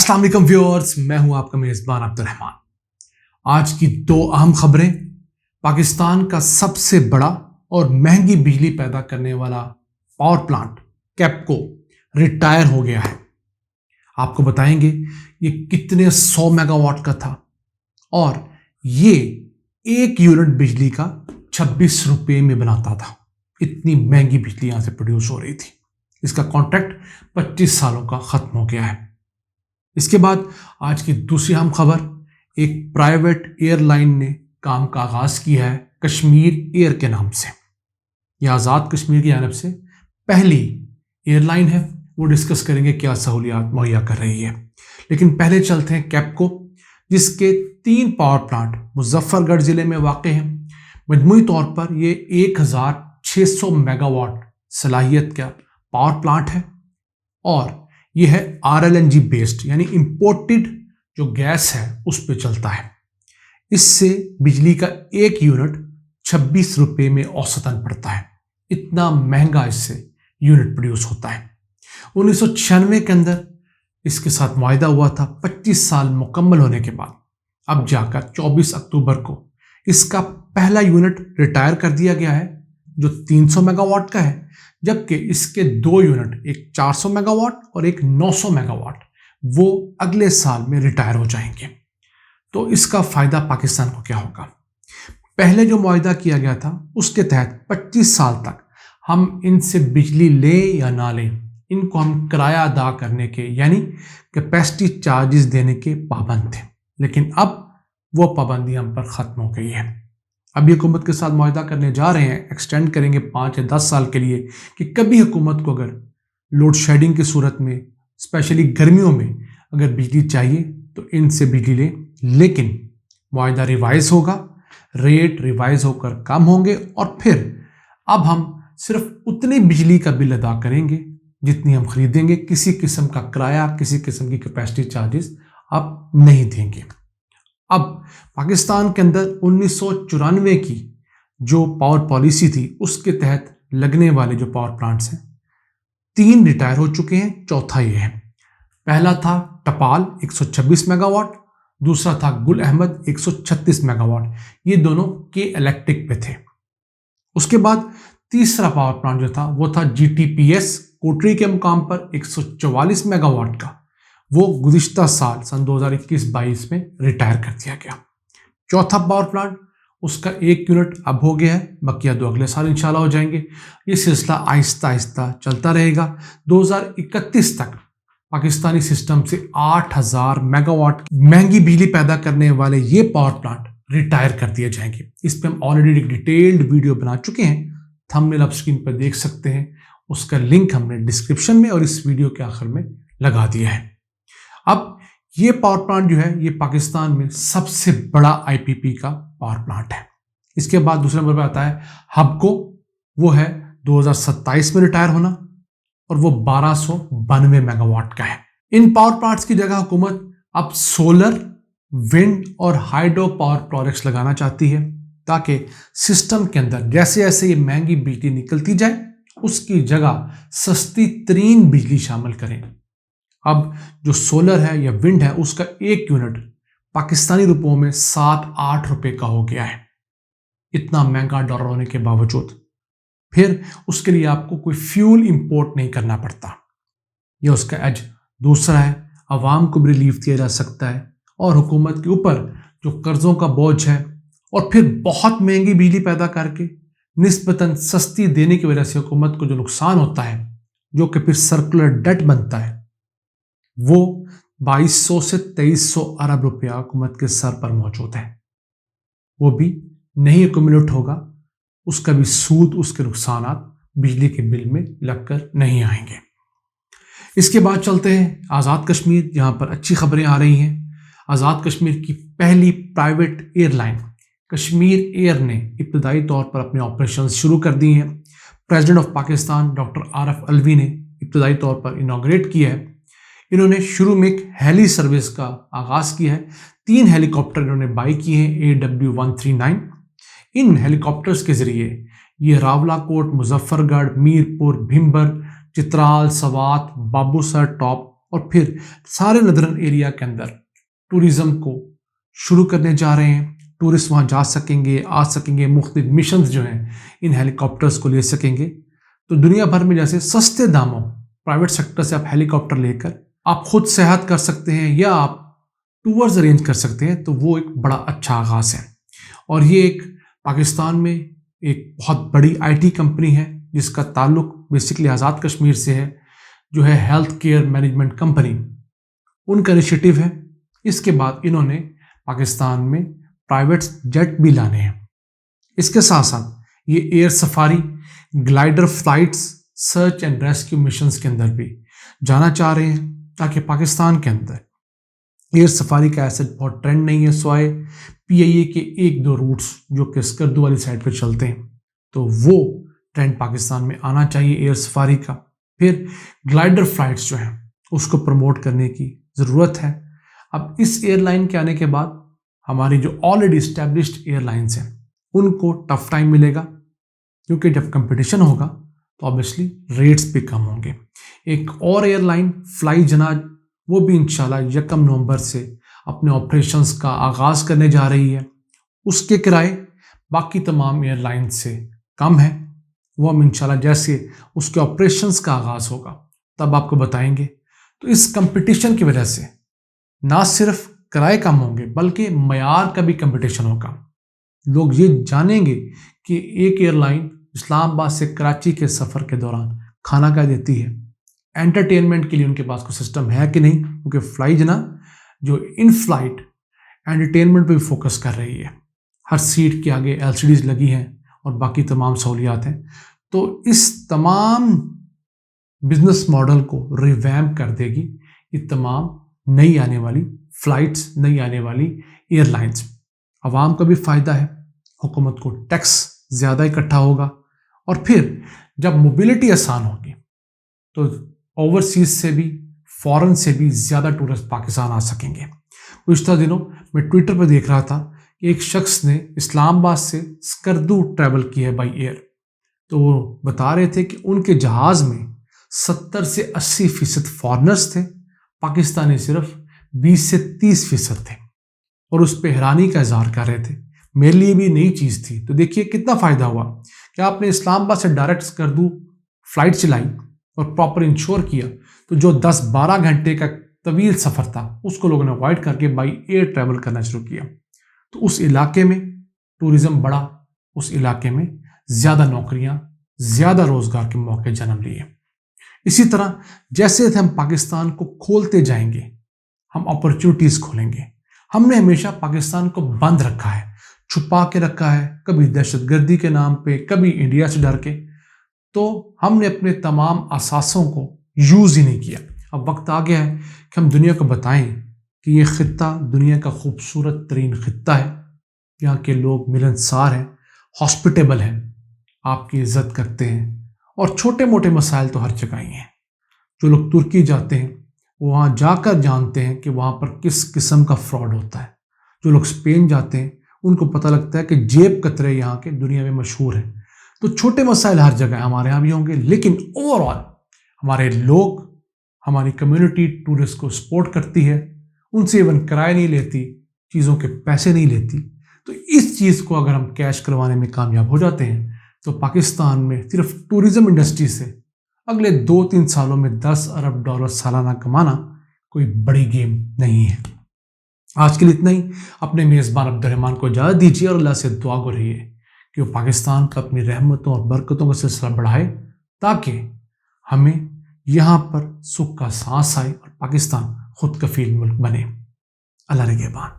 अस्सलाम वालेकुम व्यूअर्स, मैं हूं आपका मेज़बान अब्दुल रहमान। आज की दो अहम खबरें। पाकिस्तान का सबसे बड़ा और महंगी बिजली पैदा करने वाला पावर प्लांट कैपको रिटायर हो गया है। आपको बताएंगे ये कितने 100 मेगावाट का था और ये एक यूनिट बिजली का 26 रुपये में बनाता था। इतनी महंगी बिजली यहां से प्रोड्यूस हो रही थी। इसका कॉन्ट्रैक्ट 25 सालों का खत्म हो गया है। इसके बाद आज की दूसरी अहम खबर, एक प्राइवेट एयरलाइन ने काम का आगाज किया है कश्मीर एयर के नाम से। यह आज़ाद कश्मीर की जानब से पहली एयरलाइन है। वो डिस्कस करेंगे क्या सहूलियात मुहैया कर रही है। लेकिन पहले चलते हैं कैपको, जिसके 3 पावर प्लांट मुजफ्फरगढ़ ज़िले में वाक़ हैं। मजमूई तौर पर ये 1600 मेगावाट सलाहियत का पावर प्लांट है और यह है RLNG बेस्ड, यानी इंपोर्टेड जो गैस है उस पर चलता है। इससे बिजली का एक यूनिट 26 रुपये में औसतन पड़ता है। इतना महंगा इससे यूनिट प्रोड्यूस होता है। 1996 के अंदर इसके साथ मुआहदा हुआ था। 25 साल मुकम्मल होने के बाद अब जाकर 24 अक्टूबर को इसका पहला यूनिट रिटायर कर दिया गया है, जो 300 मेगावाट का है, जबकि इसके 2 यूनिट, एक 400 मेगावाट और एक 900 मेगावाट, वो अगले साल में रिटायर हो जाएंगे। तो इसका फ़ायदा पाकिस्तान को क्या होगा? पहले जो मुआहदा किया गया था उसके तहत 25 साल तक हम इनसे बिजली लें या ना लें, इनको हम किराया अदा करने के यानी कैपेसिटी चार्जेस देने के पाबंद थे। लेकिन अब वो पाबंदी हम पर ख़त्म हो गई है। अभी हुकूमत के साथ मुआहदा करने जा रहे हैं, एक्सटेंड करेंगे 5 या 10 साल के लिए, कि कभी हुकूमत को अगर लोड शेडिंग की सूरत में, स्पेशली गर्मियों में अगर बिजली चाहिए तो इनसे बिजली लें। लेकिन मुआहदा रिवाइज होगा, रेट रिवाइज होकर कम होंगे और फिर अब हम सिर्फ उतनी बिजली का बिल अदा करेंगे जितनी हम खरीदेंगे। किसी किस्म का किराया, किसी किस्म की कैपेसिटी चार्जेस आप नहीं देंगे। अब पाकिस्तान के अंदर 1994 की जो पावर पॉलिसी थी उसके तहत लगने वाले जो पावर प्लांट्स हैं, 3 रिटायर हो चुके हैं, चौथा ये है। पहला था टपाल 126 मेगावाट, दूसरा था गुल अहमद 136 मेगावाट। ये दोनों के इलेक्ट्रिक पे थे। उसके बाद तीसरा पावर प्लांट जो था वो था GTPS कोटरी के मुकाम पर 144 मेगावाट का। वो गुज़िश्ता साल सन 2021-22 में रिटायर कर दिया गया। चौथा पावर प्लांट, उसका 1 यूनिट अब हो गया है, बकिया 2 अगले साल इंशाल्लाह हो जाएंगे। ये सिलसिला आहिस्ता आहिस्ता चलता रहेगा। 2031 तक पाकिस्तानी सिस्टम से 8000 मेगावाट महंगी बिजली पैदा करने वाले ये पावर प्लांट रिटायर कर दिए जाएंगे। इस पर हम ऑलरेडी एक डिटेल्ड वीडियो बना चुके हैं, थंबनेल आप स्क्रीन पर देख सकते हैं। उसका लिंक हमने डिस्क्रिप्शन में और इस वीडियो के आखिर में लगा दिया है। अब ये पावर प्लांट जो है ये पाकिस्तान में सबसे बड़ा IPP का पावर प्लांट है। इसके बाद दूसरे नंबर पर आता है हबको। वो है 2027 में रिटायर होना और वो 1292 मेगावाट का है। इन पावर प्लांट्स की जगह हुकूमत अब सोलर, विंड और हाइड्रो पावर प्रोजेक्ट्स लगाना चाहती है, ताकि सिस्टम के अंदर जैसे जैसे ये महंगी बिजली निकलती जाए उसकी जगह सस्ती तरीन बिजली शामिल करें। अब जो सोलर है या विंड है उसका 1 यूनिट पाकिस्तानी रुपयों में 7-8 रुपए का हो गया है। इतना महंगा डॉलर होने के बावजूद फिर उसके लिए आपको कोई फ्यूल इंपोर्ट नहीं करना पड़ता। यह उसका एज दूसरा है। आवाम को भी रिलीफ दिया जा सकता है और हुकूमत के ऊपर जो कर्ज़ों का बोझ है और फिर बहुत महंगी बिजली पैदा करके निस्बतन सस्ती देने की वजह से हुकूमत को जो नुकसान होता है, जो कि फिर सर्कुलर डेट बनता है, वो 2200 से 2300 अरब रुपया हुकूमत के सर पर मौजूद है। वो भी नहीं एक्यूमुलेट होगा, उसका भी सूद, उसके नुकसानात बिजली के बिल में लगकर नहीं आएंगे। इसके बाद चलते हैं आज़ाद कश्मीर, जहाँ पर अच्छी खबरें आ रही हैं। आज़ाद कश्मीर की पहली प्राइवेट एयरलाइन कश्मीर एयर ने इब्तदाई तौर पर अपने ऑपरेशन शुरू कर दिए हैं। President of Pakistan doctor Arif Alvi ने इब्तदाई तौर पर इनॉग्रेट किया है। इन्होंने शुरू में एक हेली सर्विस का आगाज़ किया है। 3 हेलीकॉप्टर इन्होंने बाई किए हैं, AW139। इन हेलीकॉप्टर्स के ज़रिए ये रावलाकोट, मुजफ्फरगढ़, मीरपुर, भिम्बर, चित्राल, सवात, बाबूसर टॉप اور پھر سارے ندرن ایریا کے اندر ٹورزم کو شروع کرنے جا رہے ہیں. ٹورسٹ وہاں جا سکیں گے, آ سکیں گے, مختلف مشنز جو ہیں ان ہیلی کاپٹرز کو لے سکیں گے. تو دنیا بھر میں جیسے سستے داموں پرائیویٹ سیکٹر سے آپ ہیلی کاپٹر لے کر آپ خود سیاحت کر سکتے ہیں یا آپ ٹورز ارینج کر سکتے ہیں, تو وہ ایک بڑا اچھا آغاز ہے. اور یہ ایک پاکستان میں ایک بہت بڑی آئی ٹی کمپنی ہے جس کا تعلق بیسکلی آزاد کشمیر سے ہے, جو ہے ہیلتھ کیئر مینجمنٹ کمپنی. ان کا انیشیٹو ہے. اس کے بعد انہوں نے پاکستان میں پرائیویٹ جیٹ بھی لانے ہیں. اس کے ساتھ ساتھ یہ air safari, glider flights, search and rescue missions کے اندر بھی جانا چاہ رہے ہیں, تاکہ پاکستان کے اندر ایئر سفاری کا ایسا بہت ٹرینڈ نہیں ہے, سوائے پی آئی اے کے ایک دو روٹس جو کہ اسکردو والی سائڈ پہ چلتے ہیں, تو وہ ٹرینڈ پاکستان میں آنا چاہیے ایئر سفاری کا. پھر گلائڈر فلائٹس جو ہیں اس کو پروموٹ کرنے کی ضرورت ہے. اب اس ایئر لائن کے آنے کے بعد ہماری جو آلریڈی اسٹیبلشڈ ایئر لائنس ہیں ان کو ٹف ٹائم ملے گا, کیونکہ جب کمپٹیشن ہوگا تو آبویسلی ریٹس بھی کم ہوں گے. ایک اور ایئر لائن فلائی جناح, وہ بھی انشاءاللہ 1 نومبر سے اپنے آپریشنز کا آغاز کرنے جا رہی ہے. اس کے کرائے باقی تمام ایئر لائن سے کم ہیں. وہ ہم انشاءاللہ جیسے اس کے آپریشنز کا آغاز ہوگا تب آپ کو بتائیں گے. تو اس کمپٹیشن کی وجہ سے نہ صرف کرائے کم ہوں گے بلکہ معیار کا بھی کمپٹیشن ہوگا. لوگ یہ جانیں گے کہ ایک ایئر لائن اسلام آباد سے کراچی کے سفر کے دوران کھانا کیا دیتی ہے, انٹرٹینمنٹ کے لیے ان کے پاس کوئی سسٹم ہے کہ نہیں, کیونکہ فلائی جناح جو ان فلائٹ انٹرٹینمنٹ پہ بھی فوکس کر رہی ہے. ہر سیٹ کے آگے LCDs لگی ہیں اور باقی تمام سہولیات ہیں. تو اس تمام بزنس ماڈل کو ریویمپ کر دے گی یہ تمام نئی آنے والی فلائٹس, نئی آنے والی ایئر لائنس. عوام کا بھی فائدہ ہے, حکومت کو ٹیکس زیادہ اکٹھا ہوگا, اور پھر جب موبلٹی آسان ہوگی تو اوورسیز سے بھی فورن سے بھی زیادہ ٹورسٹ پاکستان آ سکیں گے. گزشتہ دنوں میں ٹویٹر پہ دیکھ رہا تھا کہ ایک شخص نے اسلام آباد سے اسکردو ٹریول کیا ہے بائی ایئر. تو وہ بتا رہے تھے کہ ان کے جہاز میں 70 سے 80% فارنرز تھے, پاکستانی صرف 20 سے 30% تھے, اور اس پہ حیرانی کا اظہار کر رہے تھے. میرے لیے بھی نئی چیز تھی. تو دیکھیے کتنا فائدہ ہوا کہ آپ نے اسلام آباد سے ڈائریکٹ اسکردو فلائٹ چلائی اور پراپر انشور کیا, تو جو 10-12 گھنٹے کا طویل سفر تھا اس کو لوگوں نے اوائڈ کر کے بائی ایئر ٹریول کرنا شروع کیا. تو اس علاقے میں ٹورزم بڑا, اس علاقے میں زیادہ نوکریاں, زیادہ روزگار کے موقع جنم لیے. اسی طرح جیسے ہم پاکستان کو کھولتے جائیں گے ہم اپرچونیٹیز کھولیں گے. ہم نے ہمیشہ پاکستان کو بند رکھا ہے, چھپا کے رکھا ہے, کبھی دہشت گردی کے نام پہ, کبھی انڈیا سے ڈر کے. تو ہم نے اپنے تمام اثاثوں کو یوز ہی نہیں کیا. اب وقت آ گیا ہے کہ ہم دنیا کو بتائیں کہ یہ خطہ دنیا کا خوبصورت ترین خطہ ہے. یہاں کے لوگ ملنسار ہیں, ہاسپٹیبل ہیں, آپ کی عزت کرتے ہیں, اور چھوٹے موٹے مسائل تو ہر جگہ ہی ہیں. جو لوگ ترکی جاتے ہیں وہ وہاں جا کر جانتے ہیں کہ وہاں پر کس قسم کا فراڈ ہوتا ہے. جو لوگ اسپین جاتے ہیں ان کو پتہ لگتا ہے کہ جیب کترے یہاں کے دنیا میں مشہور ہیں. تو چھوٹے مسائل ہر جگہ ہمارے یہاں بھی ہوں گے, لیکن اوور آل ہمارے لوگ, ہماری کمیونٹی ٹورسٹ کو سپورٹ کرتی ہے, ان سے ایون کرایہ نہیں لیتی, چیزوں کے پیسے نہیں لیتی. تو اس چیز کو اگر ہم کیش کروانے میں کامیاب ہو جاتے ہیں تو پاکستان میں صرف ٹورزم انڈسٹری سے اگلے 2-3 سالوں میں $10 ارب سالانہ کمانا کوئی بڑی گیم نہیں ہے. آج کے لیے اتنا ہی. اپنے میزبان عبدالرحمان کو اجازت دیجیے اور اللہ سے دعا گو رہیے کہ وہ پاکستان پر اپنی رحمتوں اور برکتوں کا سلسلہ بڑھائے, تاکہ ہمیں یہاں پر سکھ کا سانس آئے اور پاکستان خود کفیل ملک بنے. اللہ نگہبان.